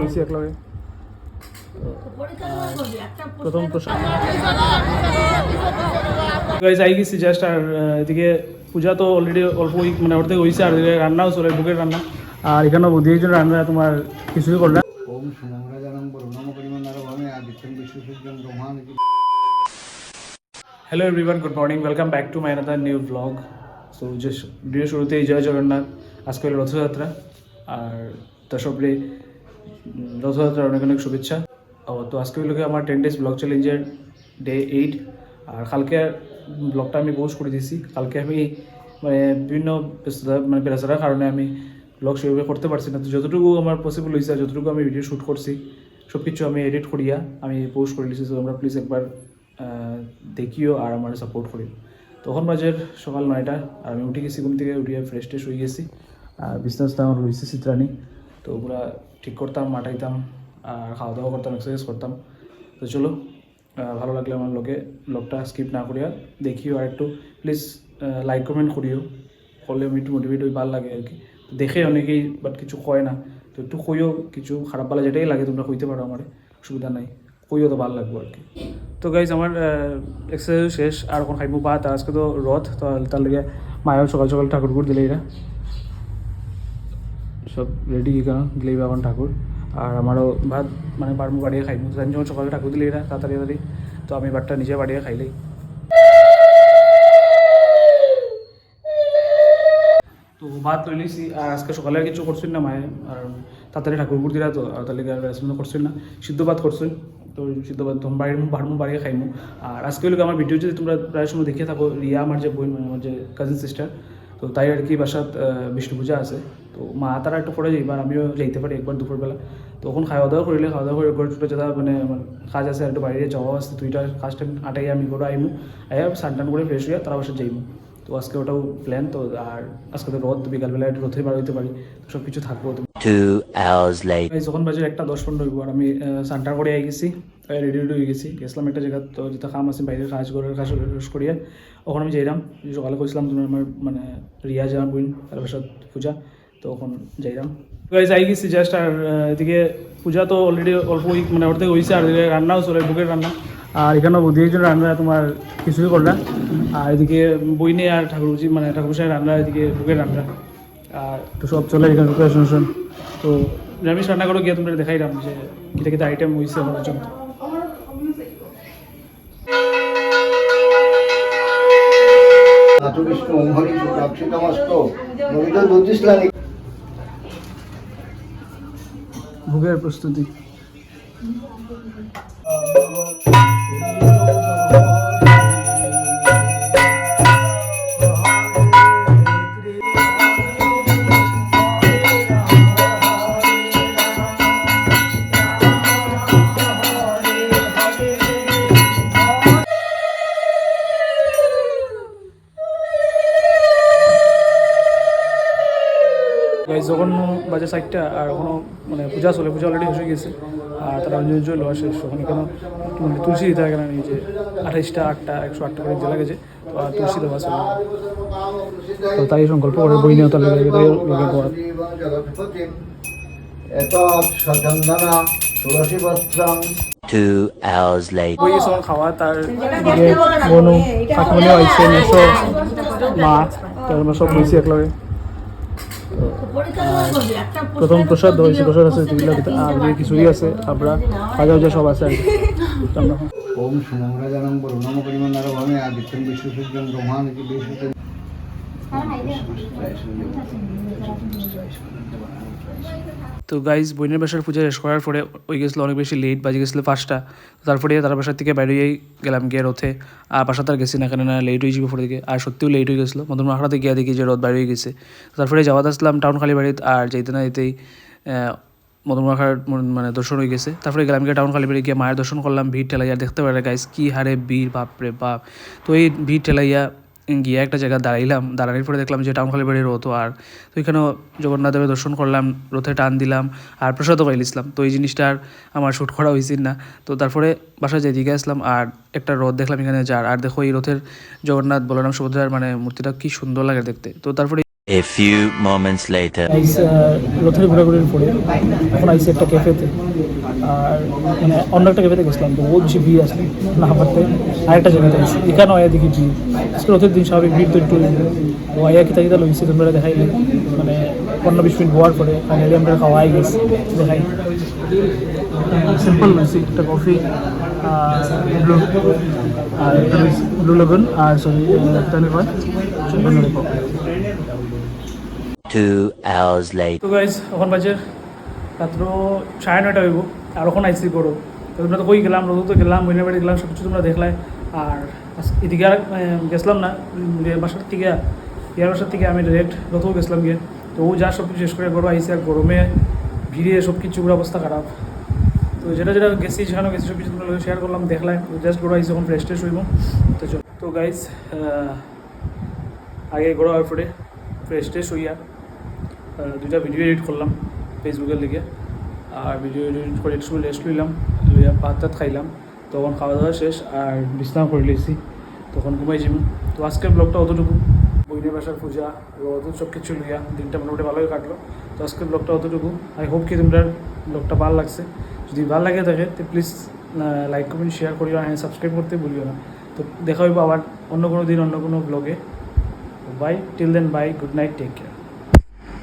হয়েছি একলগে প্রথম গাইজ আই গেছি জাস্ট। আর এদিকে পূজা তো অলরেডি অল্প মানে অর্ধেক হয়েছে, আর এদিকে রান্নাও চলে, বুকের রান্না। আর এখানেও বুদ্ধি একজন রান্না তোমার কিছুই করলাম। Hello everyone, good morning, welcome back to my another new blog. So যে ভিডিও শুরুতেই জয় জগন্নাথ। আজকে হলো রথযাত্রা, আর দশপ্রে রথযাত্রার অনেক অনেক শুভেচ্ছা। তো আজকে হলো আমার 10 days ব্লগ চ্যালেঞ্জের ডে 8। আর কালকে ব্লগটা আমি পোস্ট করে দিয়েছি। কালকে আমি মানে বিভিন্ন ব্যস্ততা মানে বেড়াচারার কারণে আমি ব্লগ সেভাবে করতে পারছি না। তো যতটুকু আমার পসিবল হয়েছে, যতটুকু আমি ভিডিও শ্যুট করছি, সব কিছু আমি এডিট করিয়া আমি পোস্ট করে দিয়েছি। তো তোমরা প্লিজ একবার দেখিও আর আমার সাপোর্ট করিও। তখন বাজে সকাল 9টা, আর আমি উঠে গেছি ঘুম থেকে, উঠিয়ে ফ্রেশ ট্রেশ হয়ে গেছি। আর বিজনেসটা আমার রয়েছে চিত্রানি, তো ওগুলা ঠিক করতাম, মাটাইতাম, আর খাওয়া দাওয়া করতাম, এক্সারসাইজ করতাম। তো চলো, ভালো লাগলে আমার ব্লগটা স্কিপ না করিয়া দেখিও। আর একটু প্লিজ লাইক কমেন্ট করিও, করলে আমি একটু মোটিভেট হই, ভালো লাগে আর কি। দেখে অনেকেই বাট কিছু কয় না, তো একটু কইও, কিছু খারাপ ভালো যেটাই লাগে তোমরা কইতে পারো, আমার অসুবিধা নাই, কইও তো ভালো লাগবো আর কি। তো গাইজ আমার এক্সারসাইজ শেষ, আর এখন খাইবো ভাত। আর আজকে তো রথ, তো তার লেগে মায়ের সকাল সকাল ঠাকুর দিলে, এরা সব রেডি দিলেই এখন ঠাকুর। আর আমারও ভাত মানে বাড়মু বাড়িয়ে খাইবো, যখন সকালে ঠাকুর দিলে এরা তাড়াতাড়ি, তো আমি ভাতটা নিজে বাড়িয়ে খাইলেই। তো ভাত লই লিছি। আর আজকে সকালে আর কিছু করছেন না মায়ে, আর তাড়াতাড়ি ঠাকুর দিলা, তো তাহলে আর রেসপন্স করছেন না। সিদ্ধ ভাত করছেন, তো সিদ্ধ ভাত বাড়মু বাড়িয়ে খাইমু। আর আজকে হলো আমার ভিডিও যদি তোমরা প্রায় সময় দেখে থাকো, রিয়া আমার যে বোন, মানে আমার যে কাজিন সিস্টার, তো তাই আর কি বাসাত বিষ্ণু পূজা আছে। তো মা তারা একটু পরে যাইবা, আর আমিও যাইতে পারি একবার দুপুরবেলা। তখন খাওয়া দাওয়া করিলে, খাওয়া দাওয়া করে একবার দুটো যেটা মানে আমার কাজ আছে, একটু বাইরে যাওয়া আছে, দুইটা কাজটা আটাই আমি করে আইমু, আইয়া স্নান টান করে ফ্রেশ হইয়া তারা বাসায় যাইমু। তো আজকে ওটাও প্ল্যান। তো আর আজকে তো রথ, বিকালবেলা একটু রথে বার হইতে পারি, তো সব কিছু থাকবো। 2 hours later. যখন বাজে 1:10-15 হইব, আর আমি সান্টার করে আই গেছি, রেডি হয়ে গেছি, গেছিলাম একটা জায়গা। তো যেটা কাম আছে বাইরের কাজ করে, কাজ করিয়া ওখানে আমি যাইলাম। সকালে কইছিলাম তুমি আমার মানে রিয়া যাওয়ার বোন, তারপর পূজা, তো ওখানে যাইলাম। যাই গেছি জাস্ট। আর এদিকে পূজা তো অলরেডি অল্প মানে অর্ধেক হয়েছে, আর এদিকে রান্নাও চলে, বুকের রান্না। আর এখানেও বুদ্ধি একজন রান্না তোমার কিছুই করলাম। আর এদিকে বইনে আর ঠাকুরজি মানে ঠাকুরসাহের রান্না, এদিকে বুকের রান্না, আর তো সব চলে এখানে প্রিপারেশন। তো নিরামিষ রান্না করে গিয়ে তোমরা দেখাইলাম যে কিটা কিটা আইটেম হয়েছে আমার পর্যন্ত। ভোগের প্রস্তুতি। যখন বাজে 4টা, আর এখনও মানে পূজা চলে, পূজা অলরেডি হয়ে গেছে। আর তারা অঞ্জলি লওয়া শেষ, ওখানে কেন মানে তুলসী দিতে হয় কেন, এই যে 28টা 8টা 108টা করে দিতে লাগে যে, তো আর তুলসী দেওয়া চলে। তো তাই সংকল্প করে বই নিয়ে তার লেগে তাই লোকের দোয়া। বই গেছে আমার খাওয়া। তার বনু কাকিমণিও আইছে, মেসো মা, তো আমরা সব বইছি একলগে। প্রথম প্রসাদ হয়েছে, প্রসাদ আছে দুইলা, আর খিচুড়ি আছে, আমরা ভাজা ভাজা সব আছে আর কি। ওম সুমঙ্গলাজনং বরুণং পরিমণ্ডলভূমি আদিত্যং বিশ্বসূর্যং ব্রহ্মাণি বিশ্বসূর্যং। তো গাইজ বোনের বাসার পূজা শেষ করার পরে ওই গেছিলো অনেক বেশি লেট, বাজে গেছিলো 5টা। তারপরে তার বাসার থেকে বাইরেই গেলাম গিয়ে রথে। আর বাসা তার গেছি না, কেন না লেট হয়ে যাবে পরে দিকে। আর সত্যিও লেট হয়ে গেছিলো, মধ্যম আখড়াতে গিয়ে দেখি যে রথ বাইরে হয়ে গেছে। তারপরে যাওয়া আসলাম টাউন কালীবাড়িতে, আর যেতে না যেতেই মদন আখাড়ার মানে দর্শন হয়ে গেছে। তারপরে গেলাম গিয়ে টাউন কালীবাড়ি গিয়ে মায়ের দর্শন করলাম। ভিড় ঠেলাইয়া দেখতে পারে গাইজ কী হারে ভিড়, বাপরে বাপ। তো এই ভিড় ঠেলাইয়া গিয়ে একটা জায়গায় দাঁড়াইলাম, দাঁড়ানোর পরে দেখলাম যে টাউন কালীবাড়ির রথ। আর তো এখানেও জগন্নাথ দেবের দর্শন করলাম, রথে টান দিলাম, আর প্রসাদও পাইলিছিলাম। তো এই জিনিসটা আর আমার শ্যুট করা হয়েছিল না। তো তারপরে বাসায় যেদিকে আসলাম, আর একটা রথ দেখলাম এখানে যার। আর দেখো এই রথের জগন্নাথ বলরাম সুভদ্রার মানে মূর্তিটা কী সুন্দর লাগে দেখতে। তো তারপরে A few moments later. আইস রথের ঘোরাঘুরির পরে এখন আইসি একটা ক্যাফেতে, আর মানে অন্য একটা ক্যাফেতে গেছিলাম, তো বহুত বেশি ভিড় আসলে না পারতে আরেকটা জায়গাতে আইসি, এখানেও আয়া দেখি ভিড়। আজকে রথের দিন স্বাভাবিক ভিড় তো একটু ও আয়া কিতা কিতা লইছে তোমরা দেখাইলে, মানে 15-20 মিনিট হওয়ার পরে ফাইনালি আমরা খাওয়াই গেছি। দেখাই সিম্পল লইছি একটা কফি আর একটা ব্লু লেবন আর সরি তাহলে হয় 2 hours later. তো গাইজ এখন বাজে রাত্র 9:30 হইব, আর এখন আইসি করো। তো তোমরা তো কই গেলাম, রোদ তো গেলাম, মহিনা বাড়ি গেলাম, সব কিছু তোমরা দেখলাই। আর এদিকে আর গেছিলাম না বাসার থেকে, ইয়ার বাসার থেকে আমি ডাইরেক্ট রথও গেছিলাম গিয়ে। তো ও যা সব কিছু শেষ করে গরম আইসি, আর গরমে ভিড়ে সব কিছু পুরো অবস্থা খারাপ। তো যেটা যেটা গেছি সেখানেও গেছি, সব কিছু তোমরা শেয়ার করলাম, দেখলাম। জাস্ট গরম আইসি, এখন ফ্রেশ ট্রেশ হইব। তো চল, তো গাইজ আগে গরম হওয়ার পরে ফ্রেশ ট্রেশ হইয়া দুইটা ভিডিও এডিট করলাম ফেসবুকের লিগে, আর ভিডিও এডিট করে একটু রেস্ট লইলাম, লইয়া ভাত টাত খাইলাম। তখন খাওয়া দাওয়া শেষ আর বিছনা করে লিয়েছি, তখন ঘুমাই যাবো। তো আজকের ব্লগটা অতটুকু, বইনের বাসার পূজা রোদ সব কিছু লইয়া দিনটা মোটামুটি ভালোই কাটলো। তো আজকের ব্লগটা অতটুকু। আই হোপ কি তোমরা ব্লগটা ভালো লাগছে। যদি ভালো লাগে থাকে তো প্লিজ লাইক কমেন্ট শেয়ার করিও, আর সাবস্ক্রাইব করতে ভুলিও না। তো দেখা হইব আবার অন্য কোনো দিন অন্য কোনো ব্লগে। Bye, till then bye, good night, take care.